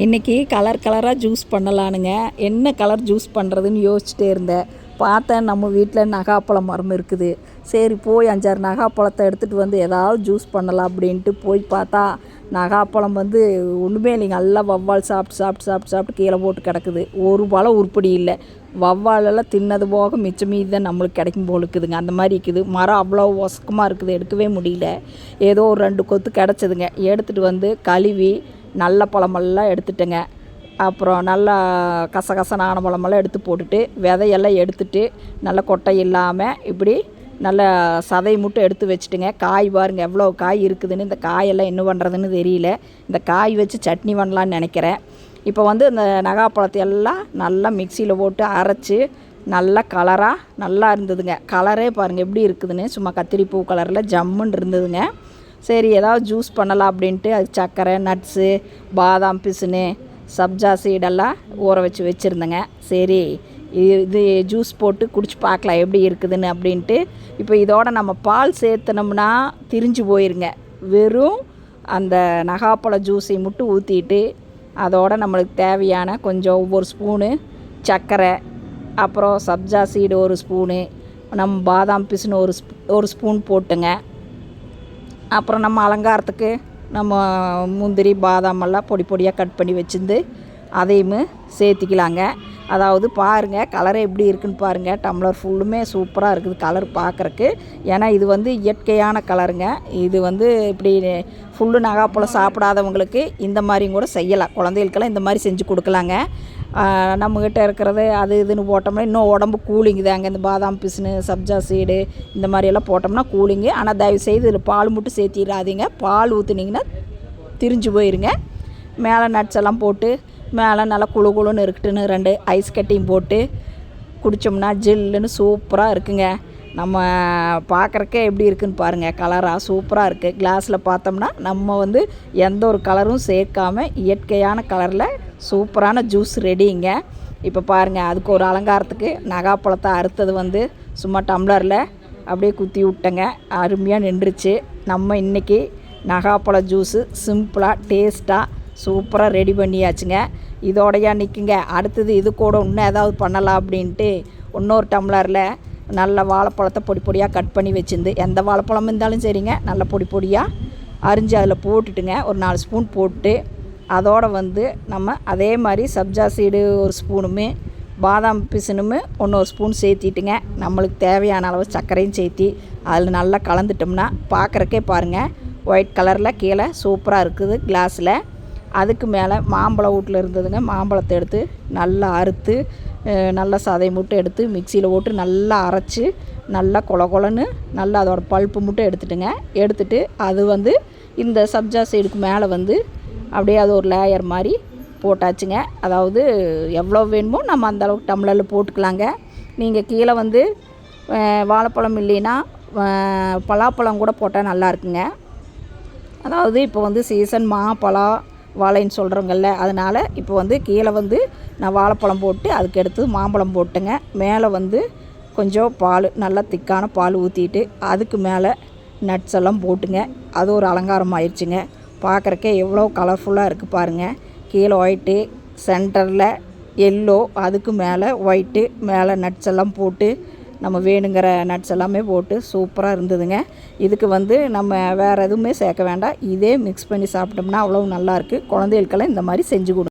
இன்றைக்கி கலர் கலராக ஜூஸ் பண்ணலானுங்க. என்ன கலர் ஜூஸ் பண்ணுறதுன்னு யோசிச்சுட்டே இருந்தேன். பார்த்தேன் நம்ம வீட்டில் நகாப்பழம் மரம் இருக்குது. சரி போய் 5-6 நகாப்பழத்தை எடுத்துகிட்டு வந்து ஏதாவது ஜூஸ் பண்ணலாம் அப்படின்ட்டு போய் பார்த்தா நகாப்பழம் ஒன்றுமே இல்லைங்க. நல்லா வவ்வால் சாப்பிட்டு கீழே போட்டு கிடக்குது. ஒரு பழம் உருப்படி இல்லை. வவ்வாலெல்லாம் தின்னது போக மிச்சம் மீதி தான் நம்மளுக்கு கிடைக்கும் போல் இருக்குதுங்க. அந்த மாதிரி இருக்குது. மரம் அவ்வளோ ஒசக்கமாக இருக்குது, எடுக்கவே முடியல. ஏதோ ஒரு 2 கொத்து கிடச்சிதுங்க. எடுத்துகிட்டு வந்து கழுவி நல்ல பழமெல்லாம் எடுத்துட்டேங்க. அப்புறம் நல்லா கசகசனான பழமெல்லாம் எடுத்து போட்டுட்டு விதையெல்லாம் எடுத்துட்டு நல்லா கொட்டை இல்லாமல் இப்படி நல்லா சதை மட்டும் எடுத்து வச்சுட்டுங்க. காய் பாருங்கள் எவ்வளோ காய் இருக்குதுன்னு. இந்த காயெல்லாம் என்ன பண்ணுறதுன்னு தெரியல. இந்த காய் வச்சு சட்னி பண்ணலான்னு நினைக்கிறேன். இப்போ இந்த நகாப்பழத்தை எல்லாம் நல்லா மிக்சியில் போட்டு அரைச்சி நல்லா கலராக நல்லா இருந்ததுங்க. கலரே பாருங்கள் எப்படி இருக்குதுன்னு. சும்மா கத்திரி பூ கலரில் ஜம்முன்னு இருந்ததுங்க. சரி ஏதாவது ஜூஸ் பண்ணலாம் அப்படின்ட்டு அது சர்க்கரை, நட்ஸு, பாதாம் பிசுனு, சப்ஜா சீடெல்லாம் ஊற வச்சுருந்தேங்க. சரி இது ஜூஸ் போட்டு குடிச்சு பார்க்கலாம் எப்படி இருக்குதுன்னு அப்படின்ட்டு. இப்போ இதோட நம்ம பால் சேர்த்துனோம்னா திரிஞ்சு போயிருங்க. வெறும் அந்த நகாப்பழ ஜூஸை மட்டும் ஊற்றிட்டு அதோட நம்மளுக்கு தேவையான கொஞ்சம் ஒவ்வொரு ஸ்பூனு சர்க்கரை, அப்புறம் சப்ஜா சீடு ஒரு ஸ்பூனு, நம்ம பாதாம் பிசுனு ஒரு ஸ்பூன் போட்டுங்க. அப்புறம் நம்ம அலங்காரத்துக்கு நம்ம முந்திரி பாதாமெல்லாம் பொடி பொடியாக கட் பண்ணி வச்சுருந்து அதையும் சேர்த்திக்கலாங்க. அதாவது பாருங்கள் கலரே எப்படி இருக்குதுன்னு பாருங்கள். டம்ளர் ஃபுல்லுமே சூப்பராக இருக்குது கலர் பார்க்குறக்கு. ஏன்னா இது இயற்கையான கலருங்க. இது இப்படி ஃபுல்லு நகாப்பழம் சாப்பிடாதவங்களுக்கு இந்த மாதிரியும் கூட செய்யலாம். குழந்தைகளுக்கெல்லாம் இந்த மாதிரி செஞ்சு கொடுக்கலாங்க. நம்மக்கிட்ட இருக்கிறது அது இதுன்னு போட்டோம்னா இன்னும் உடம்பு கூலிங்கு தாங்க. இந்த பாதாம் பிசுனு, சப்ஜா சீடு இந்த மாதிரியெல்லாம் போட்டோம்னா கூலிங்கு. ஆனால் தயவுசெய்து இதில் பால் மட்டும் சேர்த்திடாதீங்க. பால் ஊற்றுனீங்கன்னா திரிஞ்சு போயிருங்க. மேலே நட்ஸ் எல்லாம் போட்டு மேலே நல்லா குழு குழுன்னு இருக்குட்டுன்னு 2 ஐஸ் கட்டியும் போட்டு குடித்தோம்னா ஜில்லுன்னு சூப்பராக இருக்குங்க. நம்ம பார்க்குறக்கே எப்படி இருக்குதுன்னு பாருங்கள். கலராக சூப்பராக இருக்குது. கிளாஸில் பார்த்தோம்னா நம்ம எந்த ஒரு கலரும் சேர்க்காமல் இயற்கையான கலரில் சூப்பரான ஜூஸ் ரெடிங்க. இப்போ பாருங்கள் அதுக்கு ஒரு அலங்காரத்துக்கு நகாப்பழத்தை அறுத்தது சும்மா டம்ளரில் அப்படியே குத்தி விட்டேங்க. அருமையாக நின்றுச்சு. நம்ம இன்றைக்கி நகாப்பழ ஜூஸு சிம்பிளாக டேஸ்ட்டாக சூப்பராக ரெடி பண்ணியாச்சுங்க. இதோடையா நிற்குங்க. அடுத்தது இது கூட இன்னும் ஏதாவது பண்ணலாம் அப்படின்ட்டு இன்னொரு டம்ளரில் நல்ல வாழைப்பழத்தை பொடி பொடியாக கட் பண்ணி வச்சுருந்து, எந்த வாழைப்பழம் இருந்தாலும் சரிங்க, நல்ல பொடி பொடியாக அரிஞ்சு அதில் போட்டுட்டுங்க. ஒரு 4 ஸ்பூன் போட்டு அதோடு நம்ம அதே மாதிரி சப்ஜா சீடு ஒரு ஸ்பூனுமே பாதாம் பிசுனுமே 1 ஸ்பூன் சேர்த்திட்டுங்க. நம்மளுக்கு தேவையான அளவு சர்க்கரையும் சேர்த்தி அதில் நல்லா கலந்துட்டோம்னா பார்க்குறக்கே பாருங்கள் ஒயிட் கலரில் கீழே சூப்பராக இருக்குது கிளாஸில். அதுக்கு மேலே மாம்பழம் வீட்டில் இருந்ததுங்க. மாம்பழத்தை எடுத்து நல்லா அறுத்து நல்லா சதை மட்டும் எடுத்து மிக்சியில் போட்டு நல்லா அரைச்சி நல்லா கொலன்னு நல்லா அதோட பல்ப்பு மட்டும் எடுத்துட்டுங்க. எடுத்துட்டு அது இந்த சப்ஜா சைடுக்கு மேலே அப்படியே அது ஒரு லேயர் மாதிரி போட்டாச்சுங்க. அதாவது எவ்வளோ வேணுமோ நம்ம அந்தளவுக்கு டம்ளரில் போட்டுக்கலாங்க. நீங்கள் கீழே வாழைப்பழம் இல்லைன்னா பலாப்பழம் கூட போட்டால் நல்லா இருக்குங்க. அதாவது இப்போ சீசன் மாப்பழம் வாழைன்னு சொல்கிறோங்கல்ல, அதனால் இப்போ கீழே நான் வாழைப்பழம் போட்டு அதுக்கு எடுத்து மாம்பழம் போட்டுங்க. மேலே கொஞ்சம் பால் நல்லா திக்கான பால் ஊற்றிட்டு அதுக்கு மேலே நட்ஸ் எல்லாம் போட்டுங்க. அது ஒரு அலங்காரம் ஆயிடுச்சுங்க. பார்க்குறக்கே எவ்வளோ கலர்ஃபுல்லாக இருக்குது பாருங்கள். கீழே ஒயிட்டு, சென்டரில் எல்லோ, அதுக்கு மேலே ஒயிட்டு, மேலே நட்ஸ் எல்லாம் போட்டு நம்ம வேணுங்கிற நட்ஸ் எல்லாமே போட்டு சூப்பராக இருந்ததுங்க. இதுக்கு நம்ம வேறு எதுவுமே சேர்க்க வேண்டாம். இதே மிக்ஸ் பண்ணி சாப்பிட்டோம்னா அவ்வளோ நல்லாயிருக்கு. குழந்தைகளுக்கெல்லாம் இந்த மாதிரி செஞ்சு கொடுங்க.